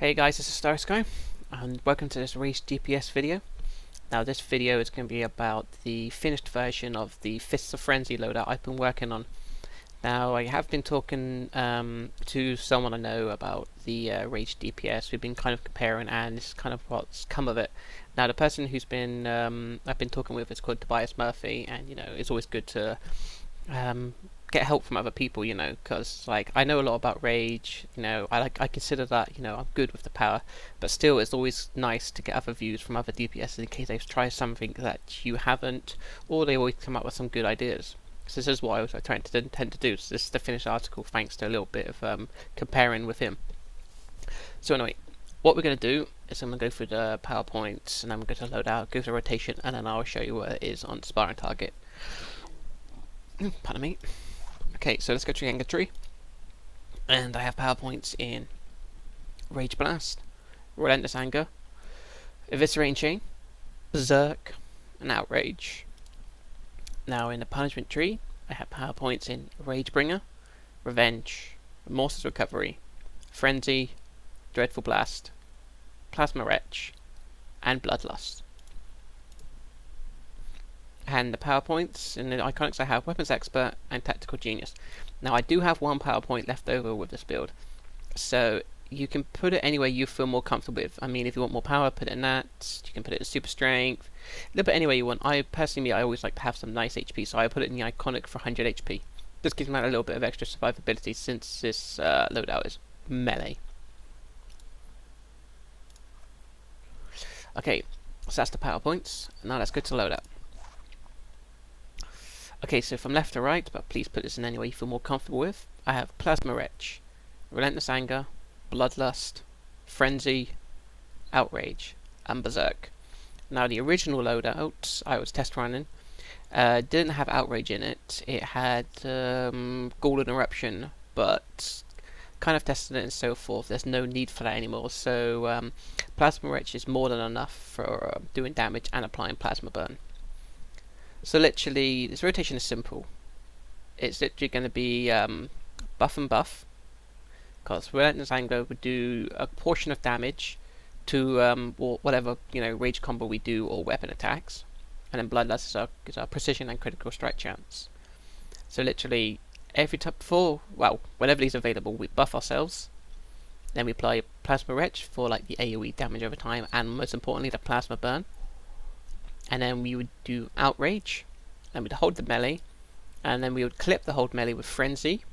Hey guys, this is StarrySky, and welcome to this race DPS video. Now this video is going to be about the finished version of the Fists of Frenzy loadout I've been working on. Now I have been talking to someone I know about the Rage DPS. We've been kind of comparing, and this is kind of what's come of it. Now the person who's been I've been talking with is called Dps Loadout, and you know it's always good to get help from other people, you know, because like I know a lot about Rage, you know, I consider that, you know, I'm good with the power, but still it's always nice to get other views from other DPS in case they've tried something that you haven't, or they always come up with some good ideas. So this is what I was trying to intend to do. So this is the finished article, thanks to a little bit of comparing with him. So anyway, what we're going to do is I'm going to go through the PowerPoints, and I'm going to load out, go through rotation, and then I'll show you where it is on sparring target. Pardon me. Okay, so let's go to the anger tree, and I have PowerPoints in Rage Blast, Relentless Anger, Eviscerating Chain, Berserk, and Outrage. Now in the punishment tree, I have PowerPoints in Ragebringer, Revenge, Remorseless Recovery, Frenzy, Dreadful Blast, Plasma Wretch, and Bloodlust. And the PowerPoints in the iconics I have Weapons Expert and Tactical Genius. Now I do have one PowerPoint left over with this build, so you can put it anywhere you feel more comfortable with. I mean, if you want more power, put it in that. You can put it in Super Strength, a little bit anywhere you want. I personally, I always like to have some nice HP, so I put it in the iconic for 100 HP. This gives me a little bit of extra survivability since this loadout is melee. Okay, so that's the PowerPoints. Now let's go to loadout. Okay, so from left to right, but please put this in any way you feel more comfortable with. I have Plasma Wretch, Relentless Anger, Bloodlust, Frenzy, Outrage, and Berserk. Now the original loadout I was test running didn't have Outrage in it. It had Golden Eruption, but kind of tested it and so forth. There's no need for that anymore. So Plasma Wretch is more than enough for doing damage and applying Plasma Burn. So literally, this rotation is simple. It's literally going to be buff and buff, because Relentless Anger would do a portion of damage to or whatever, you know, rage combo we do or weapon attacks, and then Bloodlust is our precision and critical strike chance. So literally, every time whenever these are available, we buff ourselves, then we apply Plasma Wretch for like the AoE damage over time, and most importantly the Plasma Burn. And then we would do Outrage, and we'd hold the melee, and then we would clip the hold melee with Frenzy,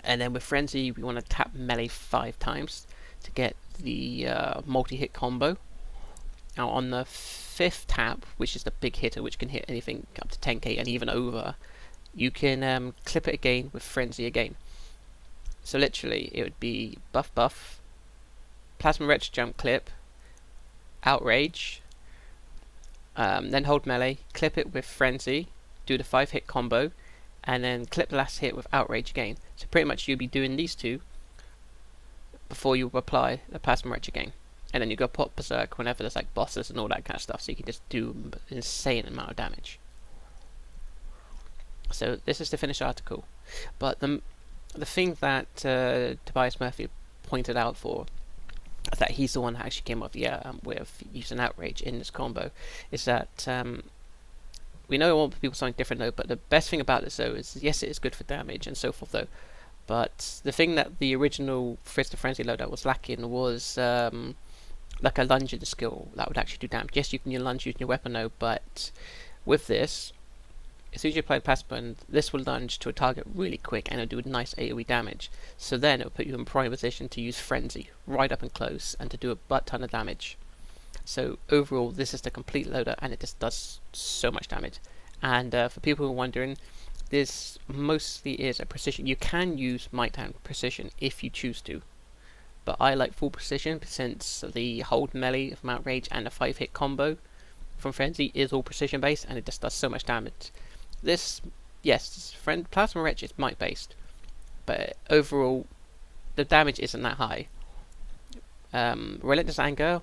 and then with Frenzy we want to tap melee 5 times to get the multi-hit combo. Now on the 5th tap, which is the big hitter, which can hit anything up to 10k and even over, you can clip it again with Frenzy again. So literally it would be buff buff, Plasma Wretch jump clip, Outrage, then hold melee, clip it with Frenzy, do the 5-hit combo, and then clip the last hit with Outrage again. So pretty much you'll be doing these two before you apply the Plasma Wretch again. And then you go pop Berserk whenever there's like bosses and all that kind of stuff, so you can just do an insane amount of damage. So this is the finished article. But the thing that Tobias Murphy pointed out for that he's the one that actually came up with using Outrage in this combo, is that we know all people something different though, but the best thing about this though is, yes, it is good for damage and so forth though, but the thing that the original Fist of Frenzy loadout was lacking was like a lunging skill that would actually do damage. Yes, you can lunge using your weapon though, but with this, as soon as you apply Plasma Burn, this will lunge to a target really quick and it'll do a nice AoE damage. So then it'll put you in prime position to use Frenzy right up and close and to do a butt ton of damage. So overall, this is the complete loader, and it just does so much damage. And for people who are wondering, this mostly is a precision. You can use Might and Precision if you choose to, but I like full precision since the hold melee from Outrage and the 5-hit combo from Frenzy is all precision based, and it just does so much damage. This, yes, Plasma Wretch is might based, but overall the damage isn't that high. Relentless Anger,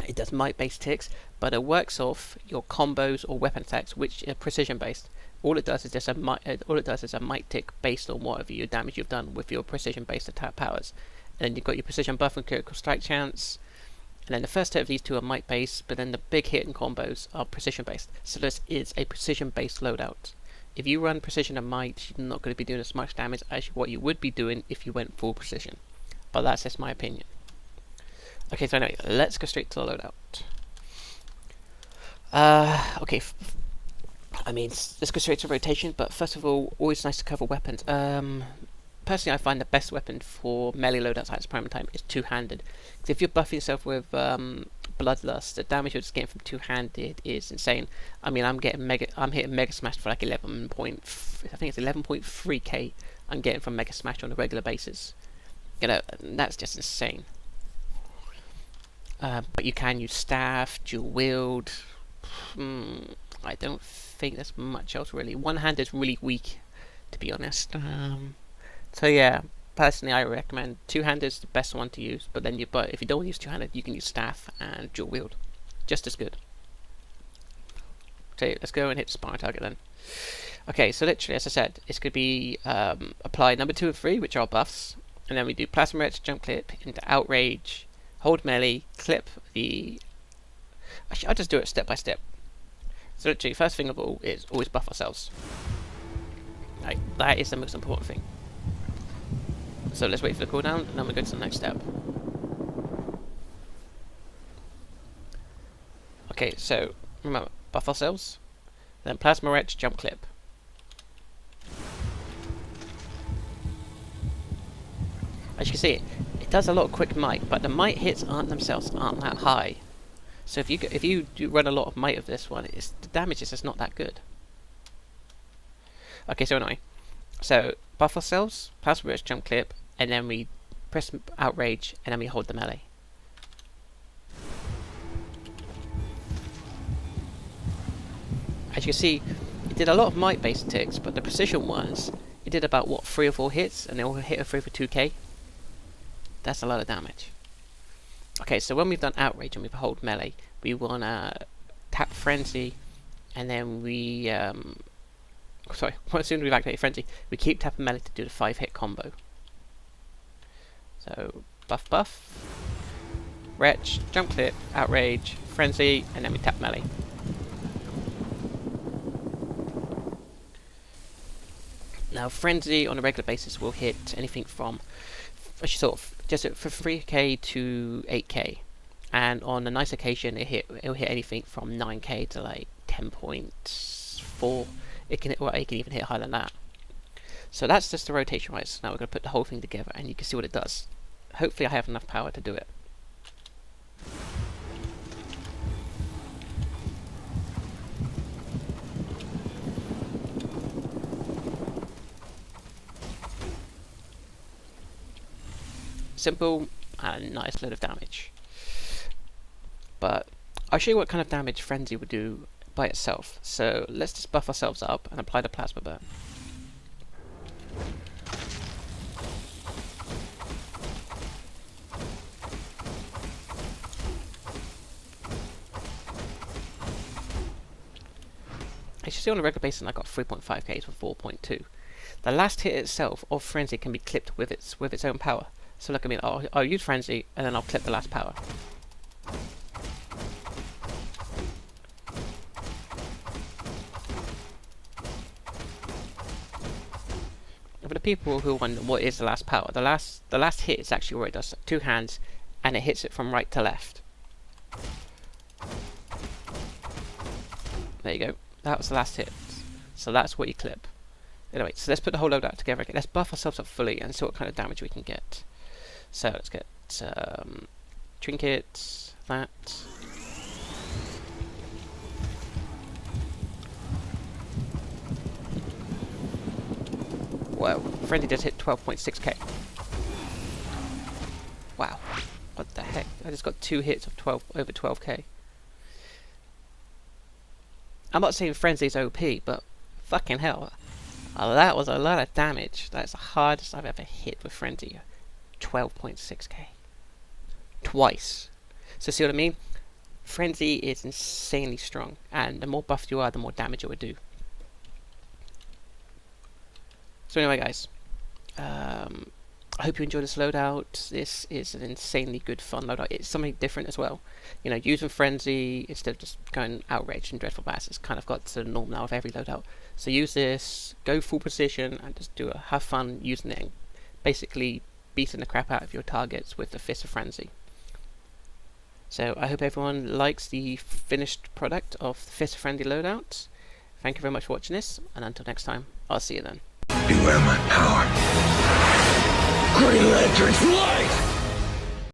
it does might based ticks, but it works off your combos or weapon attacks, which are precision based. All it does is just a might tick based on whatever your damage you've done with your precision based attack powers. And then you've got your precision buff and critical strike chance. And then the first two of these two are might based, but then the big hit and combos are precision based. So this is a precision based loadout. If you run precision and might, you're not going to be doing as much damage as what you would be doing if you went full precision. But that's just my opinion. Okay, so anyway, let's go straight to the loadout. Okay, I mean, let's go straight to rotation, but first of all, always nice to cover weapons. Personally, I find the best weapon for melee loadouts at this prime time is two-handed. Because if you're buffing yourself with bloodlust, the damage you're just getting from two-handed is insane. I mean, I'm hitting Mega Smash for like 11.3k. I'm getting from Mega Smash on a regular basis. You know, that's just insane. But you can use staff, dual wield. I don't think there's much else really. One hand is really weak, to be honest. So yeah, personally I recommend two-handed is the best one to use. But if you don't use two-handed, you can use staff and dual wield, just as good. So let's go and hit the sparring target then. Okay, so literally, as I said, it's going to be apply number 2 and 3, which are buffs, and then we do plasma retch, jump clip into outrage, hold melee, clip the. I'll just do it step by step. So literally, first thing of all is always buff ourselves. Right, that is the most important thing. So let's wait for the cooldown, and then we go to the next step. Okay, so remember, buff ourselves, then plasma retch, jump clip. As you can see, it does a lot of quick might, but the might hits aren't that high. So if you do run a lot of might of this one, the damage is just not that good. Okay, so anyway, so buff ourselves, plasma retch, jump clip, and then we press outrage, and then we hold the melee. As you can see, it did a lot of might based ticks, but the precision ones, it did about what, 3 or 4 hits, and they all hit for 2k. That's a lot of damage. Okay, so when we've done outrage and we've hold melee, we wanna tap frenzy, and then we as soon as we've activated frenzy, we keep tapping melee to do the 5-hit combo. So buff, retch, jump clip, outrage, frenzy, and then we tap melee. Now frenzy on a regular basis will hit anything from sort of just for 3k to 8k, and on a nice occasion it'll hit anything from 9k to like 10.4. It can even hit higher than that. So that's just the rotation right. So now we're going to put the whole thing together, and you can see what it does. Hopefully I have enough power to do it. Simple and nice load of damage. But I'll show you what kind of damage frenzy would do by itself. So let's just buff ourselves up and apply the plasma burn. As you see on a regular basis, I got 3.5k to 4.2. The last hit itself of frenzy can be clipped with its own power. So look, I mean, I'll use frenzy and then I'll clip the last power. And for the people who wonder what is the last power, the last hit is actually where it does 2 hands, and it hits it from right to left. There you go. That was the last hit. So that's what you clip. Anyway, so let's put the whole loadout together again. Let's buff ourselves up fully and see what kind of damage we can get. So let's get trinket, that. Whoa, Frenzy just hit 12.6k. Wow, what the heck? I just got 2 hits of over 12k. I'm not saying Frenzy's OP, but fucking hell. That was a lot of damage. That's the hardest I've ever hit with Frenzy. 12.6k. Twice. So see what I mean? Frenzy is insanely strong, and the more buffed you are, the more damage it would do. So anyway guys, I hope you enjoy this loadout. This is an insanely good fun loadout. It's something different as well. You know, using Frenzy instead of just going Outrage and Dreadful Bass. It's kind of got to the norm now of every loadout. So use this, go full precision, and just have fun using it. And basically beating the crap out of your targets with the Fist of Frenzy. So I hope everyone likes the finished product of the Fist of Frenzy loadout. Thank you very much for watching this, and until next time, I'll see you then. Beware my power. Green Lantern's light!